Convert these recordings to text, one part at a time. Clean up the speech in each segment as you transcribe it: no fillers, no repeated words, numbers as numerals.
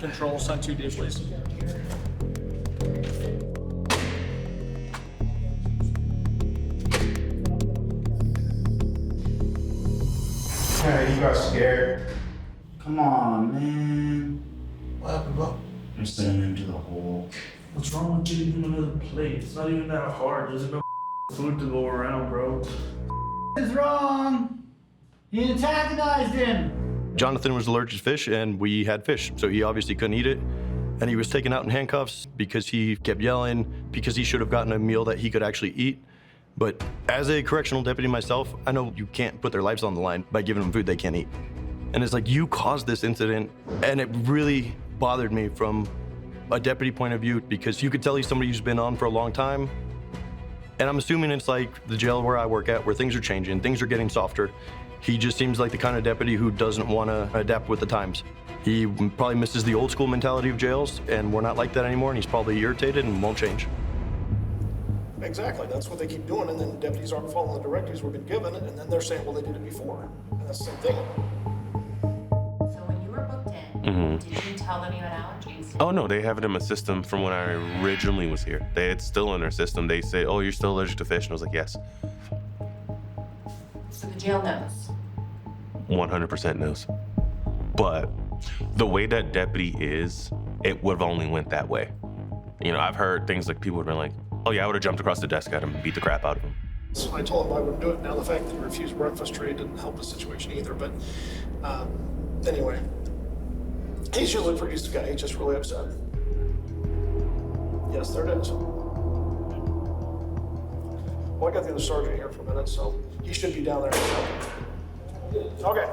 control sent to D, please. Alright, you got scared. Come on, man. What happened, bro? I'm sending him to the hole. What's wrong with giving him another plate? It's not even that hard. There's enough food to go around, bro. Is wrong. He antagonized him. Jonathan was allergic to fish, and we had fish, so he obviously couldn't eat it. And he was taken out in handcuffs because he kept yelling, because he should have gotten a meal that he could actually eat. But as a correctional deputy myself, I know you can't put their lives on the line by giving them food they can't eat. And it's like, you caused this incident, and it really bothered me from a deputy point of view, because you could tell he's somebody who's been on for a long time. And I'm assuming it's like the jail where I work at, where things are changing, things are getting softer. He just seems like the kind of deputy who doesn't want to adapt with the times. He probably misses the old school mentality of jails, and we're not like that anymore, and he's probably irritated and won't change. Exactly, that's what they keep doing, and then deputies aren't following the directives we've been given, and then they're saying, well, they did it before. And that's the same thing. So when you were booked in, did you tell them you had allergies? Oh no, they have it in my system from when I originally was here. It's still in their system. They say, oh, you're still allergic to fish, and I was like, yes. So the jail knows. 100% knows. But the way that deputy is, it would have only went that way. You know, I've heard things like people would have been like, oh yeah, I would have jumped across the desk at him and beat the crap out of him. So I told him I wouldn't do it. Now the fact that he refused breakfast trade didn't help the situation either, but anyway. He's usually a pretty decent guy, he's just really upset. Yes, there it is. Well, I got the other sergeant here for a minute, so he should be down there. Okay.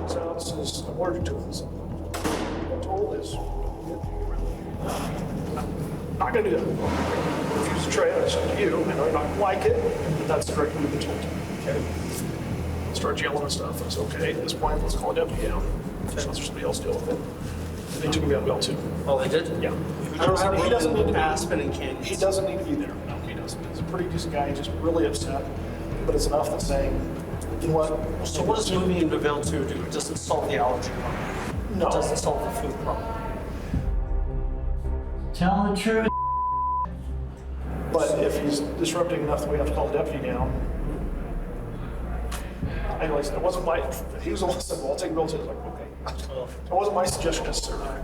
Sounds is allergic to this. I'm told is not gonna do that. Refuse to trade, it's up to you. I know you're not gonna like it, but that's the directive we've been told. Okay. Start yelling and stuff. It's okay. At this point, let's call a deputy down. Let somebody else deal with it. And they took me out well too. Oh, they did? Yeah. He doesn't need to be Aspen and Canyon. He doesn't need to be there. No, he doesn't. He's a pretty decent guy. He's just really upset. But it's enough that's saying, you know what? So what does moving into Ville 2 do? It doesn't solve the allergy problem. No. It doesn't solve the food problem. Tell the truth. But if he's disrupting enough that we have to call a deputy down. Anyways, it wasn't my, he was the one that said, well, I'll take Bill 2. I was like, okay. It wasn't my suggestion necessarily.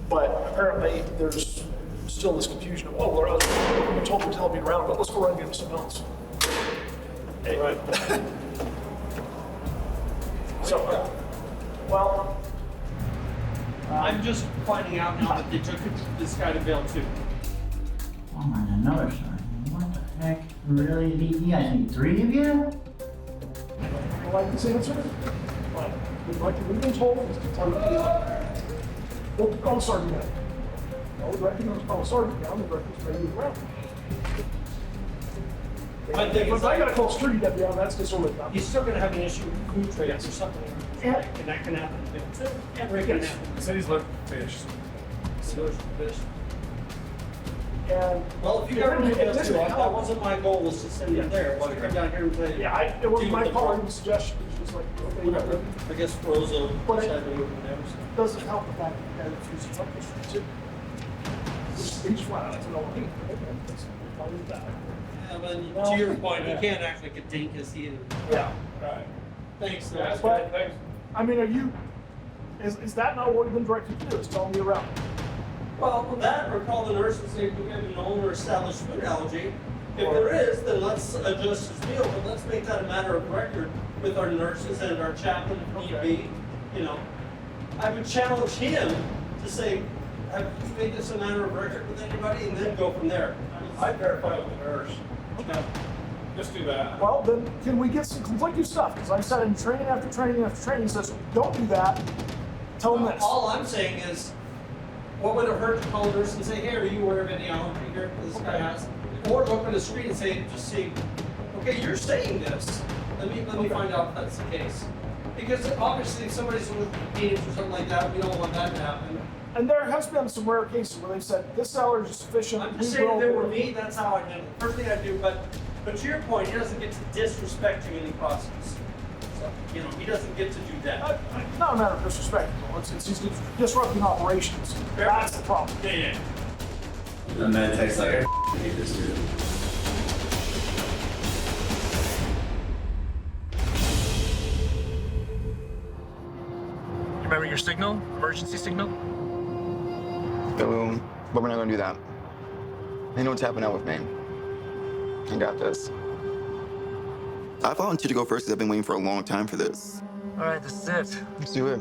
But apparently there's still this confusion of, oh, well, I told him to tell me around, but let's go run and get him something else. Hey. Right. So, well. I'm just finding out now that they took this guy to Ville 2. Oh, and another sergeant. What the heck? Really? You guys need 3 of you? You like this answer? Fine. We've been told is to tell you to call sergeant down. No, the director knows call sergeant down, the director's ready to move around. If I gotta call security deputy down, that's disorderly. He's still gonna have an issue with food trades or something. And that can happen in Ville 2. It can happen. He said he's looking for fish. Fish. And Well, if you got rid of Ville 2, that wasn't my goal, was to send him there. Well, to come down here and say. yeah, it wasn't my call, it was a suggestion. It was just like, okay, Whatever. I guess Rosa But decided it to move him there. So. doesn't help the fact that the guy refuses breakfast too. He's flat out to know what he did. Yeah, but to your point, he can't act like a dinkus either. Yeah, right. Thanks, Yeah, But- thanks. I mean, is that not what we've been directed to do, is tell me around? Well, that or call the nurse and say, do we have a known or established food allergy? If there is, then let's adjust his meal, but let's make that a matter of record with our nurses and our chaplain if need be. You know, I would challenge him to say, have you made this a matter of record with anybody, and then go from there. I'd verify with the nurse. Okay. Just do that. Well, then can we get some conflicting stuff? Because I've said in training after training after training says, don't do that, tell them this. All I'm saying is, what would it hurt to call a nurse and say, hey, are you aware of any allergy here this guy has? Or look at the screen and say, okay, you're saying this. Let me find out if that's the case. Because obviously if somebody's with teenagers or something like that, we don't want that to happen. And there has been some rare cases where they've said, this allergy is sufficient. I'm just saying if it were me, that's how I handle it. First thing I do, but to your point, he doesn't get to disrespect you in the process. So You know, he doesn't get to do that. Not a matter of disrespect, it's he's disrupting operations. That's the problem. Yeah. And then takes like, I hate this dude. Remember your signal? Emergency signal? Boom. But we're not gonna do that. You know what's happening with me. I got this. I volunteered to go first because I've been waiting for a long time for this. All right, this is it. Let's do it.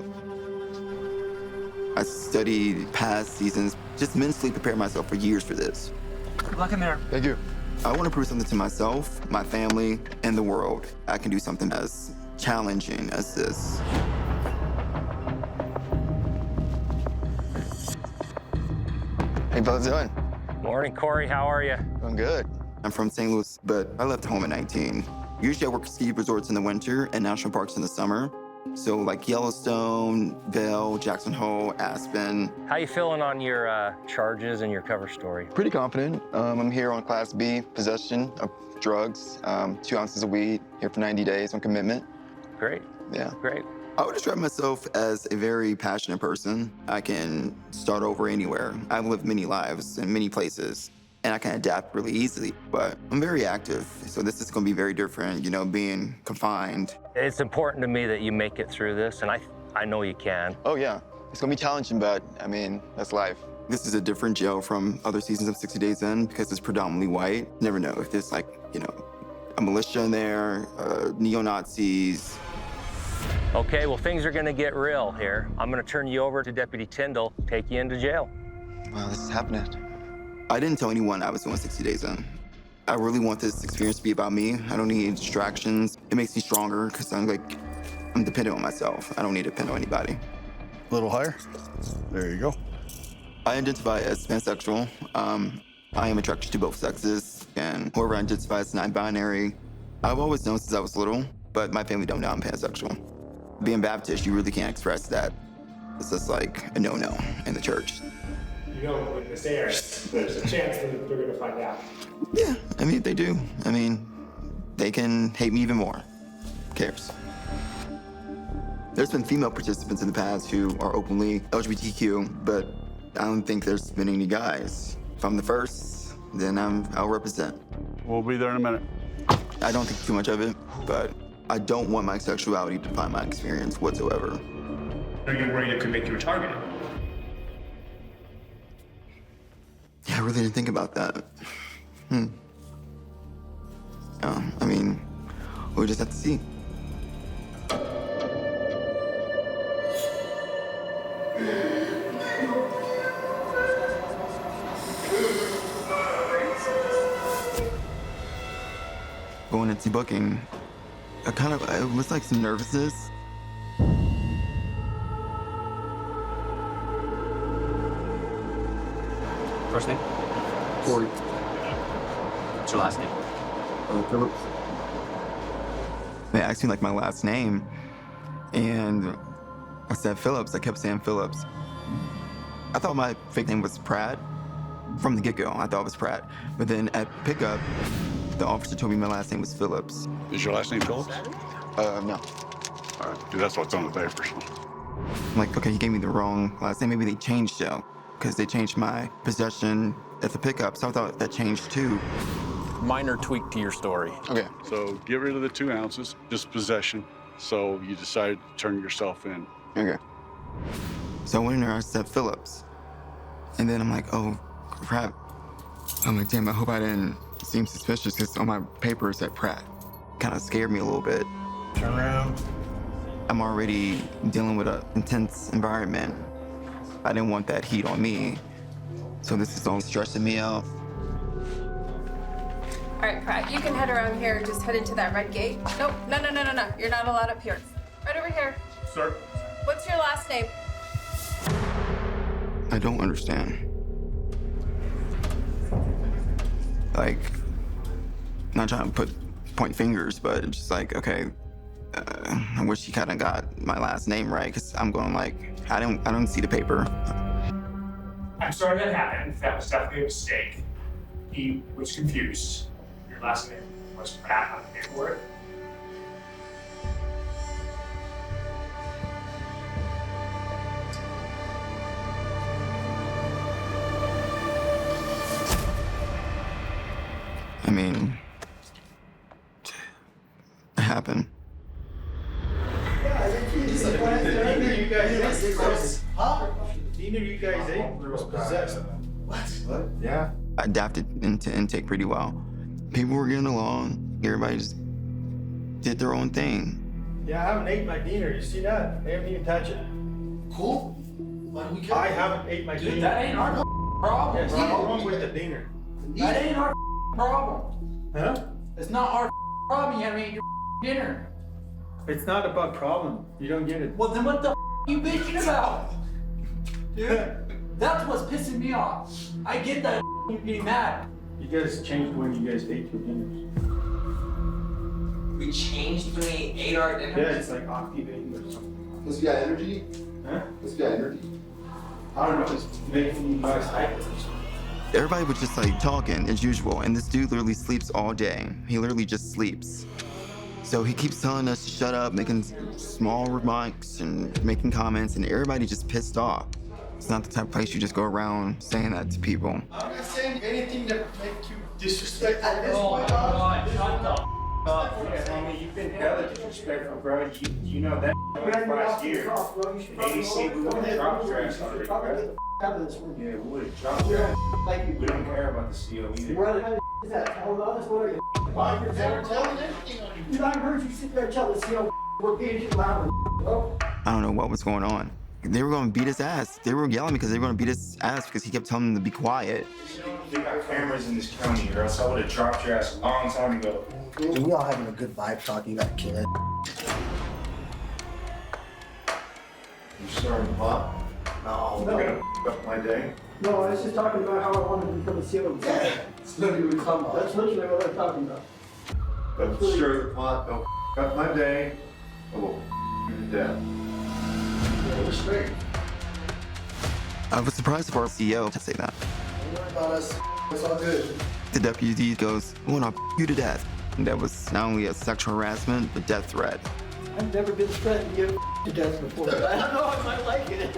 I studied past seasons, just mentally prepared myself for years for this. Good luck in there. Thank you. I want to prove something to myself, my family, and the world. I can do something as challenging as this. Hey, how's it going? Morning, Corey. How are you? I'm good. I'm from St. Louis, but I left home at 19. Usually I work at ski resorts in the winter and national parks in the summer. So like Yellowstone, Vail, Jackson Hole, Aspen. How you feeling on your charges and your cover story? Pretty confident. I'm here on Class B, possession of drugs, 2 ounces of weed, here for 90 days on commitment. Great. Yeah. Great. I would describe myself as a very passionate person. I can start over anywhere. I've lived many lives in many places, and I can adapt really easily, but I'm very active, so this is gonna be very different, you know, being confined. It's important to me that you make it through this, and I know you can. Oh yeah, it's gonna be challenging, but I mean, that's life. This is a different jail from other seasons of 60 Days In because it's predominantly white. Never know if there's like, you know, a militia in there, neo-Nazis. Okay, well, things are gonna get real here. I'm gonna turn you over to Deputy Tyndall, take you into jail. Wow, this is happening. I didn't tell anyone I was doing 60 Days In. I really want this experience to be about me. I don't need distractions. It makes me stronger because I'm dependent on myself. I don't need to depend on anybody. A little higher. There you go. I identify as pansexual. I am attracted to both sexes, and whoever identifies as non-binary. I've always known since I was little, but my family don't know I'm pansexual. Being Baptist, you really can't express that. It's just like a no-no in the church. You know, when this airs, there's a chance that they're gonna find out. Yeah, I mean, if they do, I mean, they can hate me even more. Who cares? There's been female participants in the past who are openly LGBTQ, but I don't think there's been any guys. If I'm the first, then I'll represent. We'll be there in a minute. I don't think too much of it, but I don't want my sexuality to define my experience whatsoever. Are you worried it could make you a target? Yeah, I really didn't think about that. I mean, we'll just have to see. Going into booking, it was like some nervousness. First name? Corey. What's your last name? Phillips. They asked me like my last name, and I said Phillips. I kept saying Phillips. I thought my fake name was Pratt. From the get-go, I thought it was Pratt. But then at pickup, the officer told me my last name was Phillips. Is your last name Phillips? No. All right, dude, that's what's on the papers. I'm like, okay, he gave me the wrong last name. Maybe they changed it because they changed my possession at the pickup, so I thought that changed too. Minor tweak to your story. Okay. So get rid of the 2 ounces, just possession. So you decided to turn yourself in. Okay. So I went in there, I said Phillips. And then I'm like, oh, crap. I'm like, damn, I hope I didn't seem suspicious because on my paper it said Pratt. Kind of scared me a little bit. Turn around. I'm already dealing with an intense environment. I didn't want that heat on me. So this is all stressing me out. All right, Pratt, you can head around here. Just head into that red gate. Nope, no. You're not allowed up here. Right over here. Sir? What's your last name? I don't understand. Like, not trying to point fingers, but it's just like, okay, I wish you kind of got my last name right, because I'm going like, I don't see the paper. I'm sorry that happened. That was definitely a mistake. He was confused. Your last name was Pratt on the paperwork. you guys ate, huh? Dinner you guys ate was possessed. What? Yeah. I adapted into intake pretty well. People were getting along. Everybody just did their own thing. Yeah, I haven't ate my dinner. You see that? I haven't even touched it. Cool. I haven't ate my dinner. Dude, that ain't our problem. Yes, what's wrong with the dinner? That ain't our problem. Huh? It's not our problem. You haven't eaten your dinner. It's not about problem. You don't get it. Well, then what the you bitching about? Dude, that's what's pissing me off. I get that you getting mad. You guys changed when you guys ate your dinners. We changed when we ate our dinner? Yeah, it's like activating or something. This guy energy? Huh? This guy energy? I don't know, it's making you guys hyper or something. Everybody was just like talking as usual, and this dude literally sleeps all day. He literally just sleeps. So he keeps telling us to shut up, making small remarks and making comments, and everybody just pissed off. It's not the type of place you just go around saying that to people. I'm not saying anything that would make you disrespectful at this point. God, shut the Homie, you've been hella disrespectful, bro. You know that last year. ADC, we would have dropped your ass already, bro. Yeah, we would have dropped your ass. We don't care about the CO either. What kind of is that? Hold on, this one. Why you're never telling anything on you? Dude, I heard you sit there and tell the CO we're being too loud. I don't know what was going on. They were going to beat his ass. They were yelling because they were going to beat his ass because he kept telling them to be quiet. They got cameras in this county, or else I would have dropped your ass a long time ago. Dude, we all having a good vibe talking about kid. You starting to pop? No. You're gonna f up my day? No, I was just talking about how I wanted to become a CO. That's literally what we're talking about. That's literally what I'm talking about. Don't stir the pot, don't f up my day, I will f you to death. Yeah, we're straight. I was surprised for our CEO to say that. Don't worry about us. It's all good. The deputy goes, I want to f you to death. And that was not only a sexual harassment, but death threat. I've never been threatened to get to death before. But I don't know, I might like it.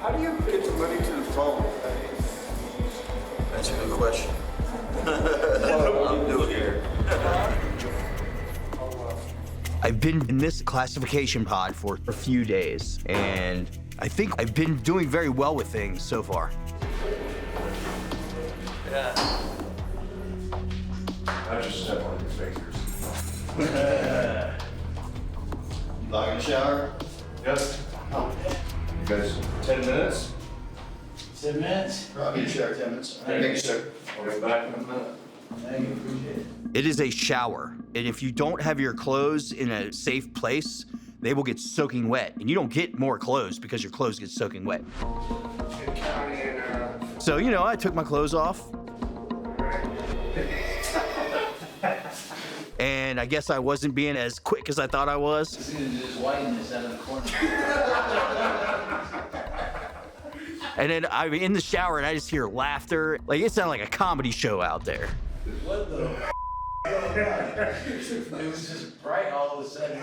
How do you get the money to the phone? That's a good question. I'm new here. I've been in this classification pod for a few days, and I think I've been doing very well with things so far. Yeah. I just step on your fingers. You like in the shower? Yes. You guys, 10 minutes? 10 minutes? I'll be in the shower 10 minutes. Thank you, sir. I'll be back in a minute. Thank you, appreciate it. It is a shower, and if you don't have your clothes in a safe place, they will get soaking wet, and you don't get more clothes because your clothes get soaking wet. So, you know, I took my clothes off. And I guess I wasn't being as quick as I thought I was. Just whiten this out of the corner. And then I'm in the shower and I just hear laughter. Like, it sounded like a comedy show out there. What the It was just bright all of a sudden.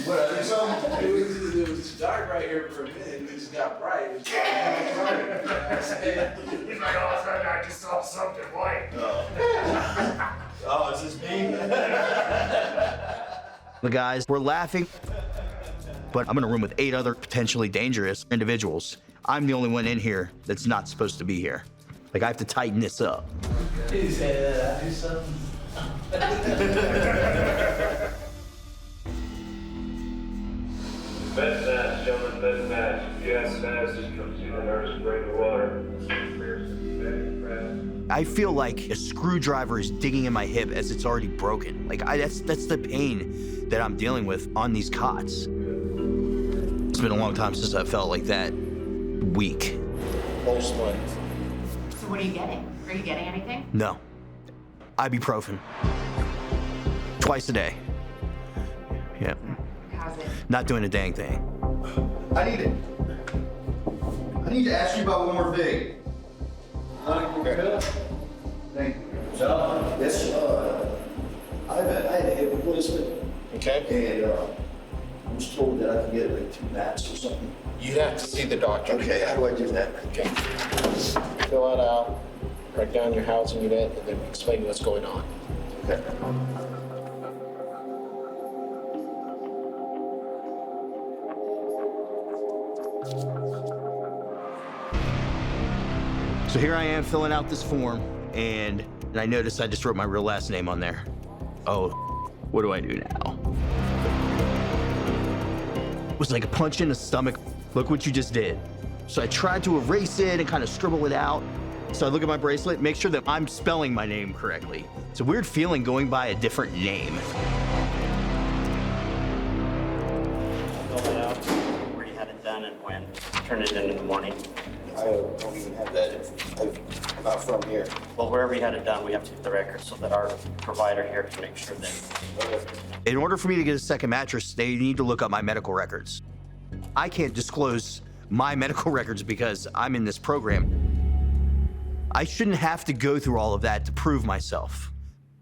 What, I think something? It was dark right here for a minute. It just got bright. He's like, all of a sudden I just saw something white. Oh, is this me? The guys were laughing, but I'm in a room with 8 other potentially dangerous individuals. I'm the only one in here that's not supposed to be here. Like, I have to tighten this up. You say that I do something. Bed mask, gentlemen, bed mask. Yes, mask, just come see the nurse and bring the water. I feel like a screwdriver is digging in my hip as it's already broken. Like, that's the pain that I'm dealing with on these cots. It's been a long time since I felt like that weak. Most life. So what are you getting? Are you getting anything? No. Ibuprofen. Twice a day. Yeah. How's it? Not doing a dang thing. I need to ask you about one more thing. Thank you. Yes, I had a hip replacement. Okay. And I was told that I could get like 2 mats or something. You'd have to see the doctor. Okay, how do I do that? Okay. fill that out, write down your housing unit, and then explain what's going on. Okay. So here I am filling out this form, and I noticed I just wrote my real last name on there. Oh, what do I do now? It was like a punch in the stomach. Look what you just did. So I tried to erase it and kind of scribble it out. So I look at my bracelet, make sure that I'm spelling my name correctly. It's a weird feeling going by a different name. Fill it out. Already had it done and when turn it in the morning. I don't even have that. I'm not from here. Well, wherever you had it done, we have to get the record so that our provider here can make sure that. In order for me to get a second mattress, they need to look up my medical records. I can't disclose my medical records because I'm in this program. I shouldn't have to go through all of that to prove myself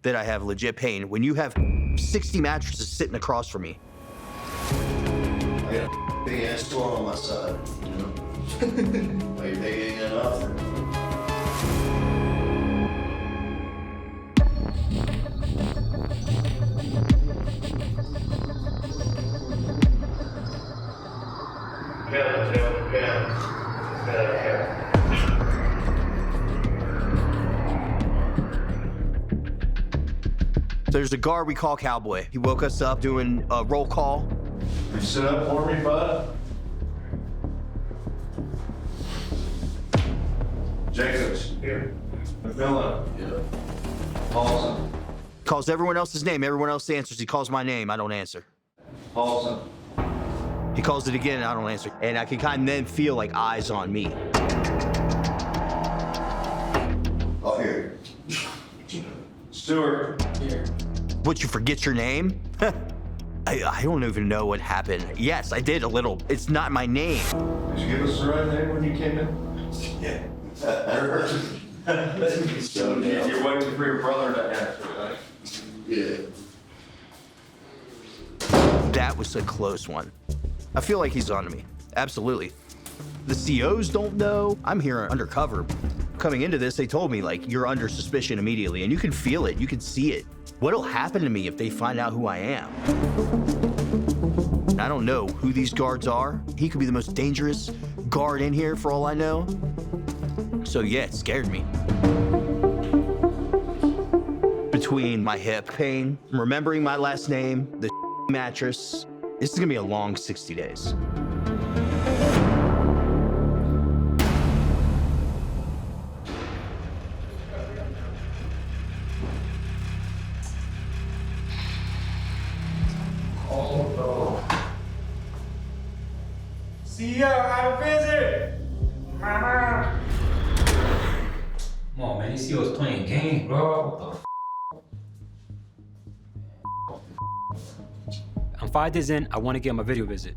that I have legit pain when you have 60 mattresses sitting across from me. I got a big ass storm on my side, you know? Are you paying enough? There's a guard we call Cowboy. He woke us up doing a roll call. You sit up for me, bud? Jacobs. Here. McMillan. Yeah. Paulson. Calls everyone else's name. Everyone else answers. He calls my name. I don't answer. Paulson. He calls it again. I don't answer. And I can kind of then feel like eyes on me. Oh, here. Stewart. Here. What, you forget your name? I don't even know what happened. Yes, I did a little. It's not my name. Did you give us the right name when you came in? Yeah. So, you're waiting for your brother to answer, right? Yeah. That was a close one. I feel like he's onto me. Absolutely. The COs don't know. I'm here undercover. Coming into this, they told me, like, you're under suspicion immediately, and you can feel it, you can see it. What'll happen to me if they find out who I am? I don't know who these guards are. He could be the most dangerous guard in here for all I know. So yeah, it scared me. Between my hip pain, remembering my last name, the mattress, this is gonna be a long 60 days. See ya, I have a visit! Mama! Come on, man. These COs playing games, bro. What the I'm 5 days in, I want to get my video visit.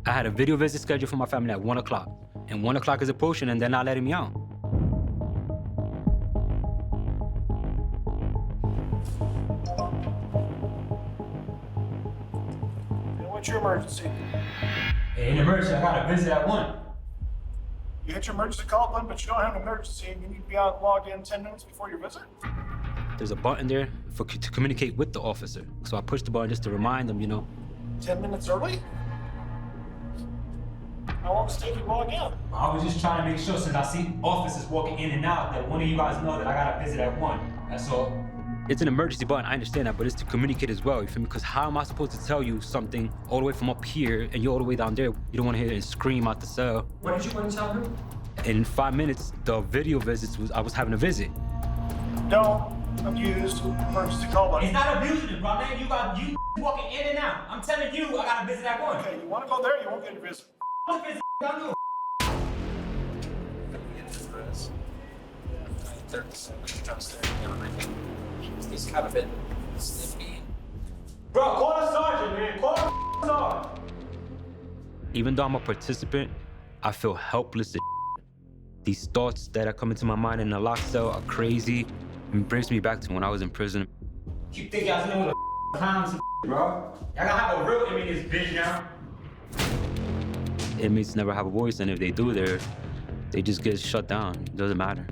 I had a video visit scheduled for my family at 1 o'clock. And 1 o'clock is approaching and they're not letting me out. What's your emergency? Hey, in emergency, I got a visit at 1. You hit your emergency call button, but you don't have an emergency, and you need to be out logged in 10 minutes before your visit? There's a button there to communicate with the officer. So I pushed the button just to remind them, you know. 10 minutes early? How long does it take you to log in? I was just trying to make sure, since I see officers walking in and out, that one of you guys know that I got a visit at 1. That's all. It's an emergency button, I understand that, but it's to communicate as well, you feel me? Because how am I supposed to tell you something all the way from up here and you're all the way down there? You don't want to hear it scream out the cell. What did you want to tell him? In 5 minutes, the video visits I was having a visit. Don't abuse emergency call button. It's not abusing it, bro, man. You walking in and out. I'm telling you, I got a visit at 1. Okay, you want to go there, you won't get a visit. Visit, I know. He's kind of been snippy. Bro, call the sergeant, man. Call the sergeant. Even though I'm a participant, I feel helpless as These thoughts that are coming to my mind in the locked cell are crazy. It brings me back to when I was in prison. You think y'all know the clowns, bro? Y'all gotta have a real inmate in this bitch now. Inmates never have a voice, and if they do, they're they just get shut down. It doesn't matter.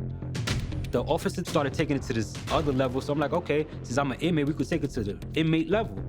The officers started taking it to this other level, so I'm like, okay, since I'm an inmate, we could take it to the inmate level.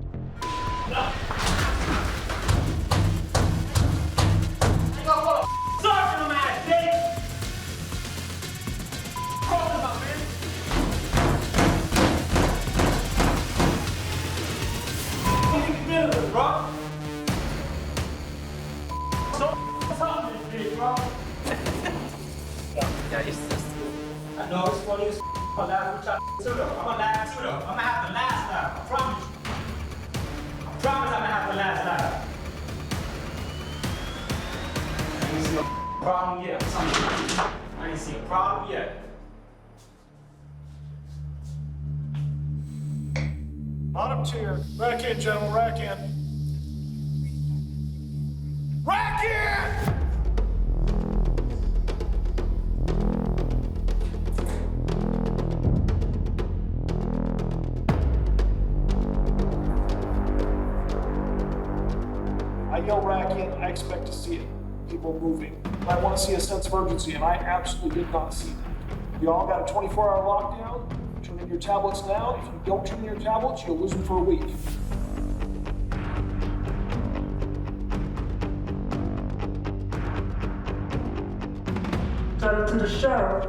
I know it's funny as I'm gonna laugh too though. I'm gonna laugh too though. I'm gonna have the last laugh. I promise you. I promise I'm gonna have the last laugh. I ain't see a problem yet. I ain't see a problem yet. Bottom tier. Rack in, gentlemen, rack in. Rack in! I yell rack in, I expect to see it. People moving. I want to see a sense of urgency, and I absolutely did not see that. You all got a 24-hour lockdown. Turn in your tablets now. If you don't turn in your tablets, you'll lose them for a week. Shout out to the sheriff.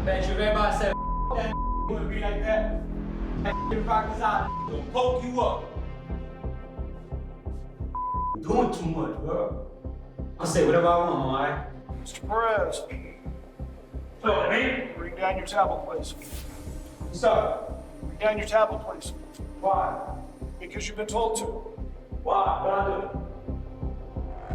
Bet you everybody said that would be like that. That practice out, gonna poke you up. Doing too much, bro. I'll say whatever I want, alright? Mr. Perez. So, man? Bring down your tablet, please. What's up? Bring down your tablet, please. Why? Because you've been told to. Why? What I do?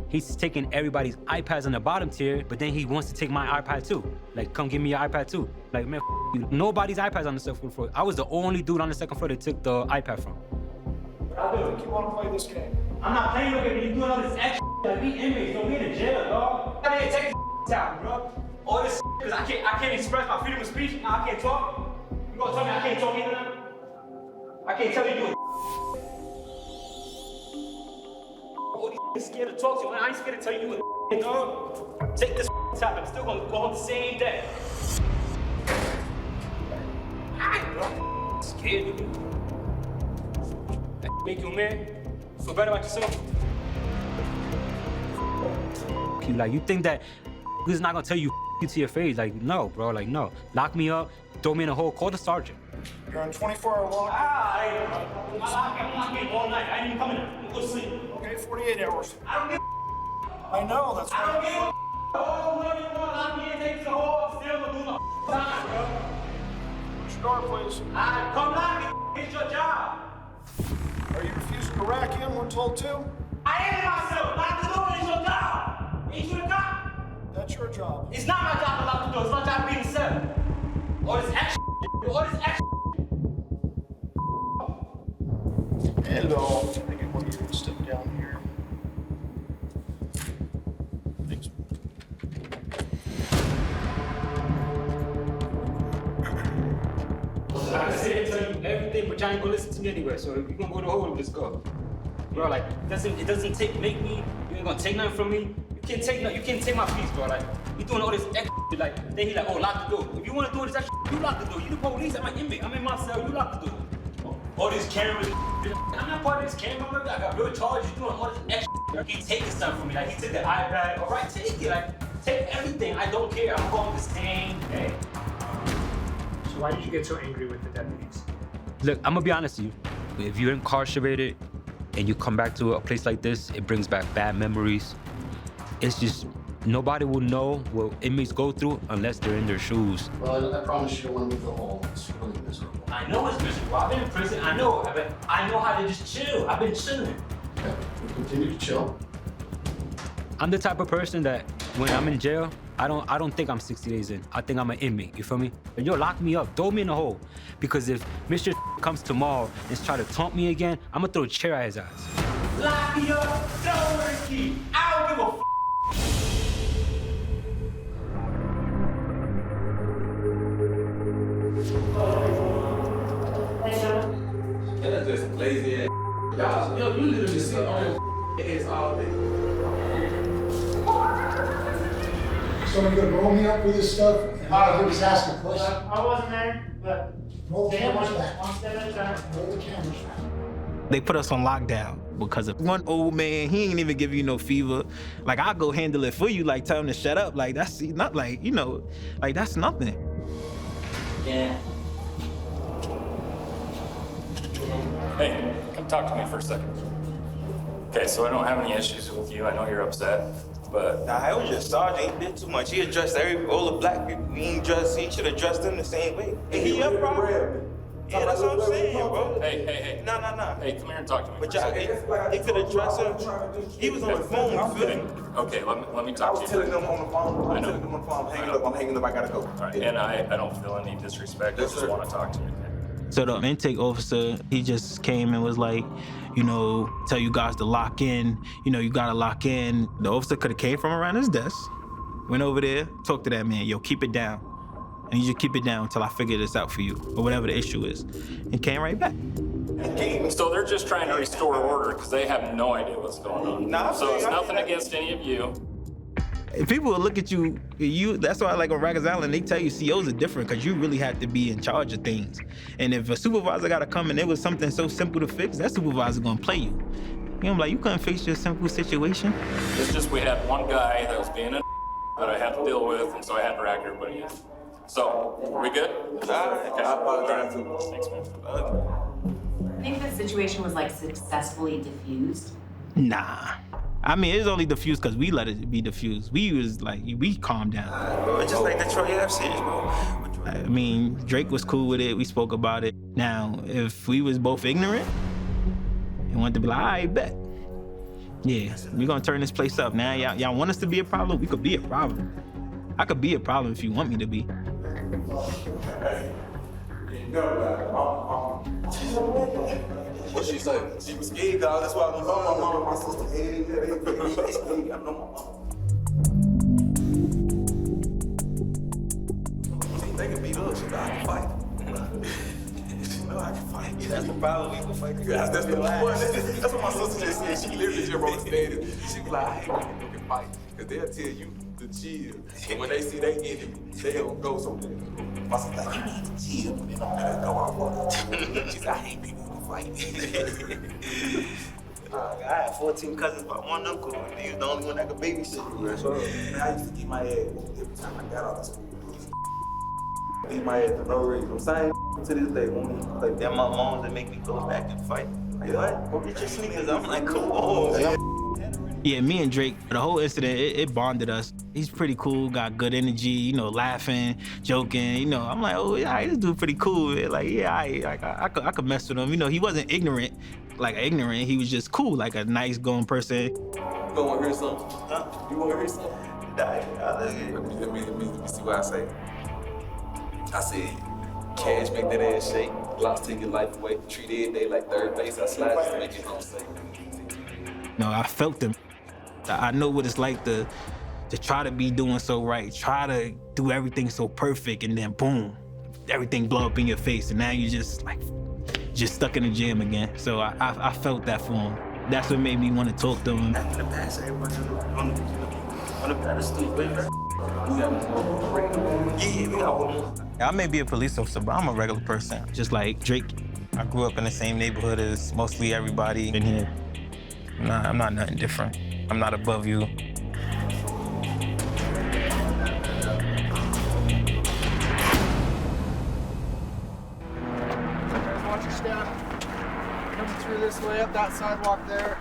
He's taking everybody's iPads on the bottom tier, but then he wants to take my iPad too. Like, come give me your iPad too. Like, man, you. Nobody's iPad's on the second floor. I was the only dude on the second floor that took the iPad from. What I do? You want to play this game? I'm not playing with it, you doing all this extra like we inmates, don't be in jail, dog. I didn't take this out, bro. All this because I can't express my freedom of speech. Now I can't talk. You gonna tell me I can't talk either now? I can't tell you you all these scared to talk to you, man. I ain't scared to tell you you dog. Take this tab, I'm still gonna go home the same day. Alright, bro. Scared of you. That make you man. Feel better about yourself? Like, you think that he's not gonna tell you to your face? Like, no, bro, like, no. Lock me up, throw me in a hole, call the sergeant. You're on 24-hour lockdown. I'm locking all night. I ain't even coming. I'm gonna go to sleep. Okay, 48 hours. I don't give I know, that's I don't give a oh, whoever you want, lock me in, take me to the hole. I'm still gonna do my time, bro. What's your door, please? Come lock me. It's your job. Are you refusing to rack in? We're told to. I am myself. Lock the door. It's your job. Ain't you the cop? That's your job. It's not my job to lock the door. It's my job being set. All this extra. All this extra. Hello. I get one of you to step down here. Thanks. I can sit and tell you everything, but y'all ain't gonna listen to me anyway. So if you gonna go to the hole, let's go. Bro, like, it doesn't make me. You ain't gonna take nothing from me. You can't take my peace, bro. Like, you doing all this extra shit, like, then he like, oh, lock the door. If you wanna do this extra, you lock the door. You the police, I'm an inmate. I'm in my cell. You lock the door. All these cameras. I'm not part of this camera. I got real charges. You doing all this extra. He taking something from me. Like, he took the iPad. All right, take it. Like, take everything. I don't care. I'm going the same day. So why did you get so angry with the deputies? Look, I'm gonna be honest with you. If you're incarcerated and you come back to a place like this, it brings back bad memories. It's just, nobody will know what inmates go through unless they're in their shoes. Well, I promise you don't want to leave the hole. It's really miserable. I know it's miserable. I've been in prison. I know how to just chill. I've been chilling. Okay, we continue to chill. I'm the type of person that when I'm in jail, I don't think I'm 60 days in. I think I'm an inmate, you feel me? And yo, lock me up, throw me in the hole. Because if Mr. comes tomorrow and try to taunt me again, I'm gonna throw a chair at his ass. Lock me up, throw her a key. I don't give a That's just lazy ass. Y'all, yo, you literally sit on your ass all day. So you gonna roll me up with this stuff and I'll just ask a question? I wasn't there, but Roll the cameras one back. step at a time. Roll the cameras back. They put us on lockdown because of one old man. He ain't even give you no fever. Like, I'll go handle it for you, like tell him to shut up. Like, that's not like, you know, like that's nothing. Yeah. Hey, come talk to me for a second. Okay, so I don't have any issues with you. I know you're upset, but... Nah, it was just Sergeant. He did too much. He addressed all the black people. He should address them the same way. And he up, bro. Yeah, that's what I'm saying, bro. Hey. Nah. Hey, come here and talk to me. But y'all, he could address him. He was on the phone, you feel me? Okay, let me talk to you. I was telling them on the phone. I'm hanging up, I gotta go. All right, and I don't feel any disrespect. I just want to talk to you. So the intake officer, he just came and was like, you know, tell you guys to lock in. You know, you gotta lock in. The officer could have came from around his desk, went over there, talked to that man, yo, keep it down. And you just keep it down until I figure this out for you, or whatever the issue is. And came right back. So they're just trying to restore order because they have no idea what's going on. So it's nothing against any of you. If people will look at you, that's why like on Rikers Island, they tell you COs are different because you really have to be in charge of things. And if a supervisor gotta come and it was something so simple to fix, that supervisor gonna play you. You know, like, you couldn't fix your simple situation. It's just we had one guy that was being a that I had to deal with, and so I had to drag everybody in. So, we good? Okay. I apologize too. Thanks, man. I think the situation was like successfully diffused. Nah. I mean, it's only diffused because we let it be diffused. We was like, we calmed down. Bro, it's just like the Troy F series, bro. I mean, Drake was cool with it. We spoke about it. Now, if we was both ignorant and wanted to be like, all right, bet. Yeah, we're gonna turn this place up. Now, y'all want us to be a problem? We could be a problem. I could be a problem if you want me to be. What she say? She was scared, dog. That's why I was on my mama, my sister. I know my mama. They can beat us, I can fight. She know I can fight. That's the problem, we can fight. That's the one. That's what my sister just said. She literally just wrote status. She was like, I hate when you can fight. Because they'll tell you to chill. And when they see they get it, they don't go somewhere. My sister's like, you need to chill. And I'm gonna go out. She said, I hate people who can fight. I had 14 cousins, but one uncle. He was the only one that could babysit me. So, man, I used to get my ass every time I got out of school. Beat my ass for no reason. I'm saying to this day, like, they're my moms that make me go back and fight. Like, what? Go get your sneakers. I'm like, come on. Yeah, me and Drake, the whole incident, it bonded us. He's pretty cool, got good energy, you know, laughing, joking, you know. I'm like, oh, yeah, this dude pretty cool. Like, yeah, I could mess with him. You know, he wasn't ignorant, he was just cool, like a nice going person. You wanna hear something? Huh? You wanna hear something? Let me see what I say. I said, cash make that ass shake, blocks take your life away, treat every day like third base, I slide just to make it home safe. No, I felt them. I know what it's like to try to be doing so right, try to do everything so perfect, and then boom, everything blow up in your face, and now you just stuck in the gym again. So I felt that for him. That's what made me want to talk to him. Back in the past, everybody on the pedestal, baby. I may be a police officer, but I'm a regular person. Just like Drake, I grew up in the same neighborhood as mostly everybody in here. I'm not nothing different. I'm not above you. Watch your step. Coming through this way, up that sidewalk there.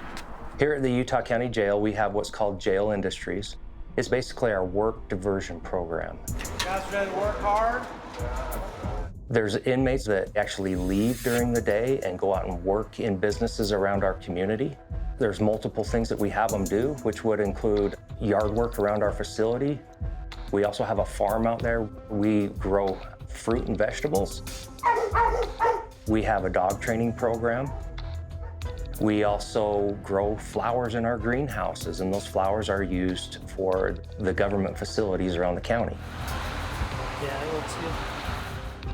Here at the Utah County Jail, we have what's called Jail Industries. It's basically our work diversion program. You guys ready to work hard? There's inmates that actually leave during the day and go out and work in businesses around our community. There's multiple things that we have them do, which would include yard work around our facility. We also have a farm out there. We grow fruit and vegetables. We have a dog training program. We also grow flowers in our greenhouses, and those flowers are used for the government facilities around the county. Yeah, that looks good.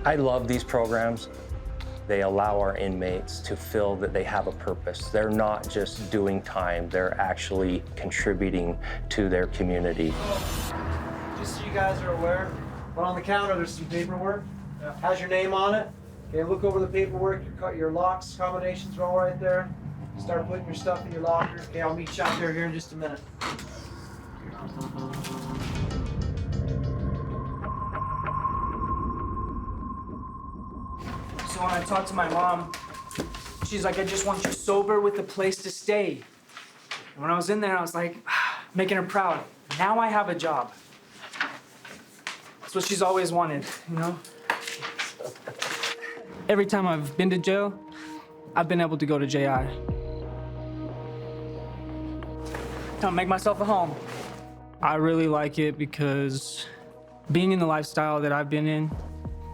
I love these programs. They allow our inmates to feel that they have a purpose. They're not just doing time, they're actually contributing to their community. just so you guys are aware, but on the counter there's some paperwork. Has your name on it. Okay, look over the paperwork. Your locks, combinations are all right there. Start putting your stuff in your locker. Okay, I'll meet you out there here in just a minute. So when I talked to my mom, she's like, I just want you sober with a place to stay. And when I was in there, I was like, making her proud. Now I have a job. That's what she's always wanted, you know? Every time I've been to jail, I've been able to go to JI. To make myself a home. I really like it because being in the lifestyle that I've been in,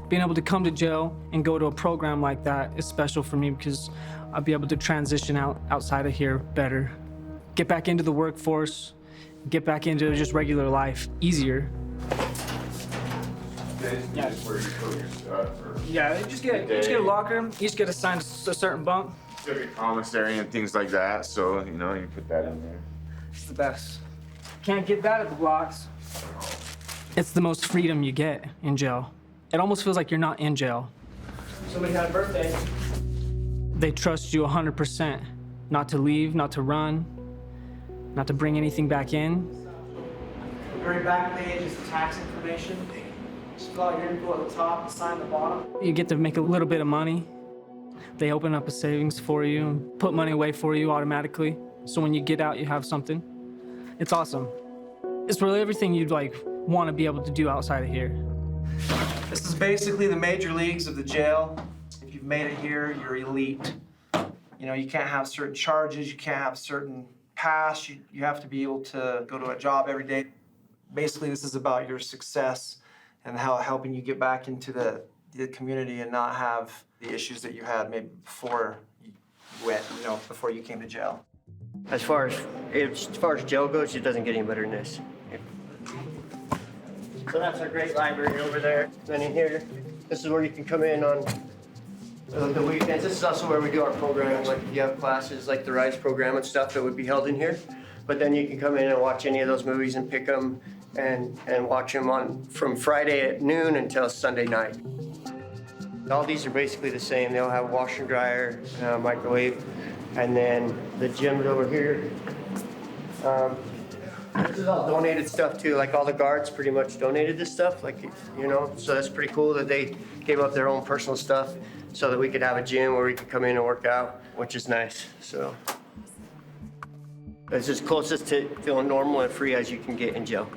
being able to come to jail and go to a program like that is special for me because I'll be able to transition outside of here better. Get back into the workforce, get back into just regular life easier. Yeah. Where you put your stuff, or Yeah, you just get a locker, each get assigned a certain bunk. you have your commissary and things like that, so you know you put that in there. It's the best. Can't get that at the blocks. It's the most freedom you get in jail. It almost feels like you're not in jail. Somebody had a birthday. They trust you 100%, not to leave, not to run, not to bring anything back in. The very back page is the tax information. Just fill out your info at the top and sign at the bottom. You get to make a little bit of money. They open up a savings for you and put money away for you automatically. So when you get out, you have something. It's awesome. It's really everything you'd want to be able to do outside of here. This is basically the major leagues of the jail. If you've made it here, you're elite. You know, you can't have certain charges, you can't have certain past, you have to be able to go to a job every day. Basically, this is about your success and how helping you get back into the community and not have the issues that you had maybe before you went, before you came to jail. As far as jail goes, it doesn't get any better than this. So that's our great library over there. Then in here, this is where you can come in on the weekends. This is also where we do our programs, like if you have classes like the RISE program and stuff that would be held in here. But then you can come in and watch any of those movies and pick them and watch them from Friday at noon until Sunday night. All these are basically the same. They'll have a washer and dryer, microwave, and then the gym's over here. This is all donated stuff too, like all the guards pretty much donated this stuff, so that's pretty cool that they gave up their own personal stuff so that we could have a gym where we could come in and work out, which is nice, so. It's as closest to feeling normal and free as you can get in jail.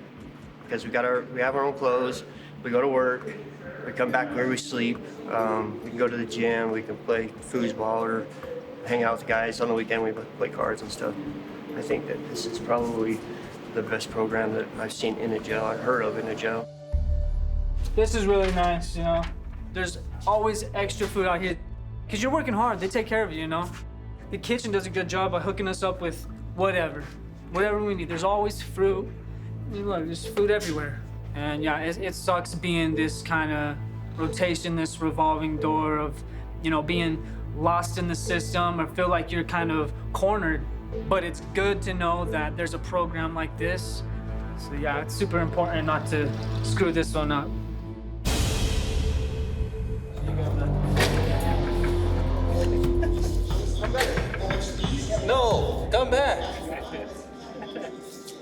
Because we have our own clothes, we go to work, we come back where we sleep, we can go to the gym, we can play foosball or hang out with the guys on the weekend, we play cards and stuff. I think that this is probably the best program that I've seen in a jail, I've heard of in a jail. This is really nice, There's always extra food out here. Because you're working hard, they take care of you, The kitchen does a good job by hooking us up with whatever we need. There's always fruit. Look, there's food everywhere. And yeah, it sucks being this kind of rotation, this revolving door of, being lost in the system or feel like you're kind of cornered. But it's good to know that there's a program like this. So yeah, it's super important not to screw this one up. No, come back.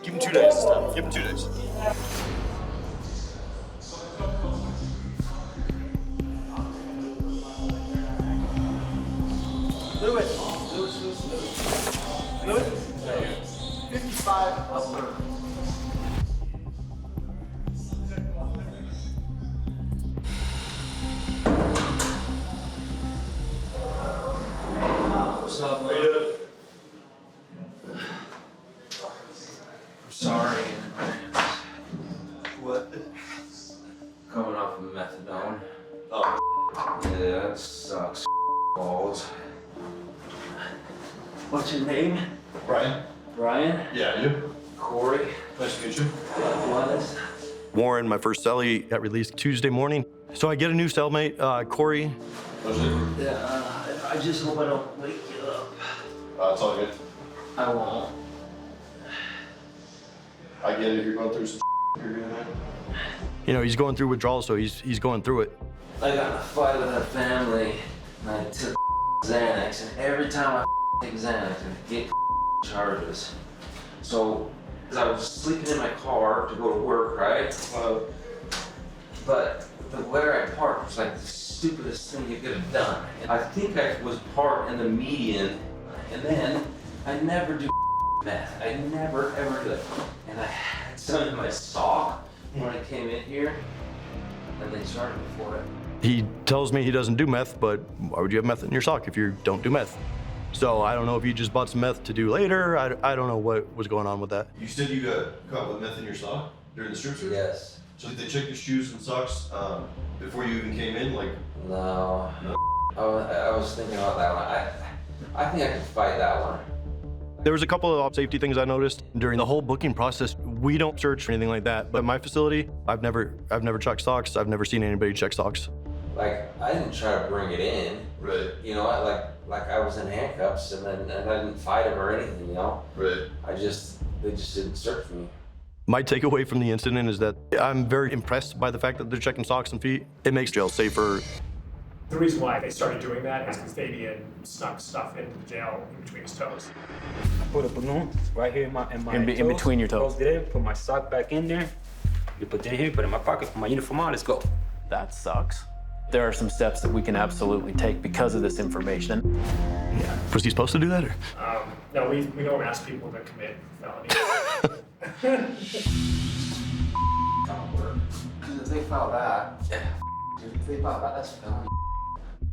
Give him 2 days this time. Give him 2 days. Lewis. 55 upward. What's up, Rita? I'm sorry. What? Coming off of methadone. Oh. Yeah, that sucks. Balls. What's your name? Bryan. Bryan? Yeah, you? Corey. Nice to meet you. What? Warren, my first cellie, got released Tuesday morning. So I get a new cellmate, Corey. Yeah, I just hope I don't wake you up. It's all good. I won't. I get it, you're going through some you're doing that. You know, he's going through withdrawal, so he's going through it. I got in a fight with a family, and I took Xanax, and every time I take Xanax, I get charges. So, I was sleeping in my car to go to work, right? But where I parked was like the stupidest thing you could have done. And I think I was parked in the median, and then I never do meth. I never ever do it. And I had some in my sock when I came in here, and they charged me for it. He tells me he doesn't do meth, but why would you have meth in your sock if you don't do meth? So I don't know if you just bought some meth to do later. I don't know what was going on with that. You said you got caught with meth in your sock during the strip search? Yes. So did they check your shoes and socks before you even came in? Like, no. I was thinking about that one. I think I could fight that one. there was a couple of safety things I noticed during the whole booking process. We don't search or anything like that, but at my facility, I've never checked socks. I've never seen anybody check socks. Like, I didn't try to bring it in. Right. You know, like I was in handcuffs and I didn't fight him or anything, you know? Right. They just didn't search me. My takeaway from the incident is that I'm very impressed by the fact that they're checking socks and feet. It makes jail safer. The reason why they started doing that is because Fabian snuck stuff into the jail in between his toes. I put a balloon right here in In between your toes. Goes there, put my sock back in there. You put that here, put it in my pocket, put my uniform on, let's go. That sucks. There are some steps that we can absolutely take because of this information. Yeah. Was he supposed to do that? Or? No, we don't ask people to commit felonies. Because if they file that, that's felony.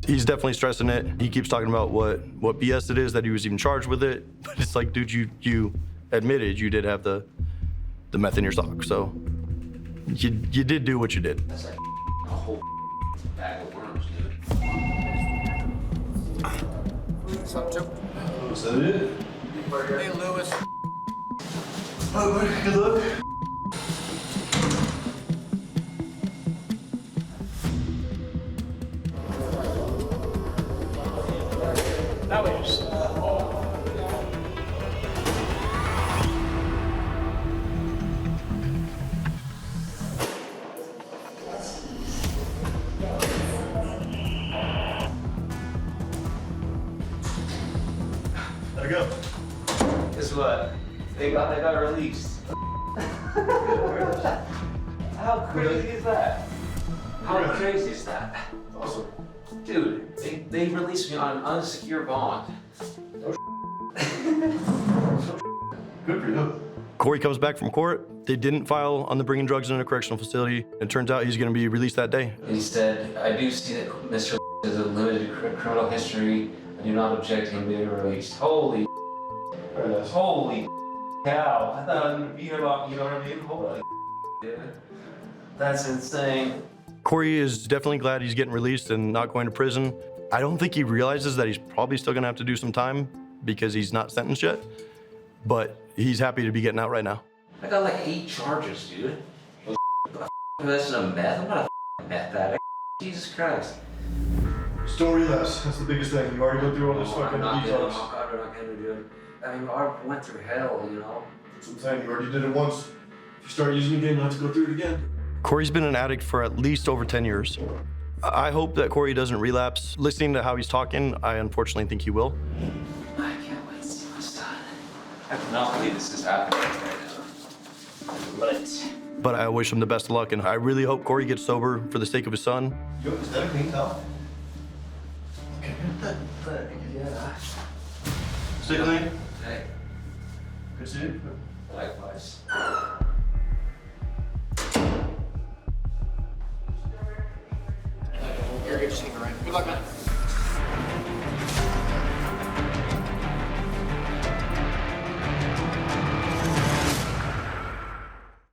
He's definitely stressing it. He keeps talking about what BS it is that he was even charged with it. But it's like, dude, you admitted you did have the meth in your sock, so you did do what you did. That's like a whole bag of worms, dude. What's up, Joe? Was that it? Hey, Lewis. Oh, good luck. That way. There we go. Guess what? They got released. How crazy is that? How crazy is that? Awesome. Dude, they released me on an unsecure bond. Good for you. Corey comes back from court. They didn't file on the bringing drugs in a correctional facility. It turns out he's going to be released that day. He said, I do see that Mr. has a limited criminal history. I do not object to him being released. Holy holy cow. I thought I was going to be here long, you know what I mean? Holy dude. That's insane. Corey is definitely glad he's getting released and not going to prison. I don't think he realizes that he's probably still gonna have to do some time because he's not sentenced yet, but he's happy to be getting out right now. I got like 8 charges, dude. That's a meth. I'm not a meth addict. Jesus Christ. Still relapse. That's the biggest thing. You already went through all this fucking detox. I'm not gonna do it. I mean, I went through hell, you know? That's what I'm saying. You already did it once. If you start using it again, you'll have to go through it again. Corey's been an addict for at least over 10 years. I hope that Corey doesn't relapse. Listening to how he's talking, I unfortunately think he will. I can't wait to see what's done. I cannot believe this is happening right now. But I wish him the best of luck, and I really hope Corey gets sober for the sake of his son. Yo, is that a clean towel? Yeah. Stay clean. Hey. Good to see you. Likewise. You're good to see me, Ryan. Good luck, man.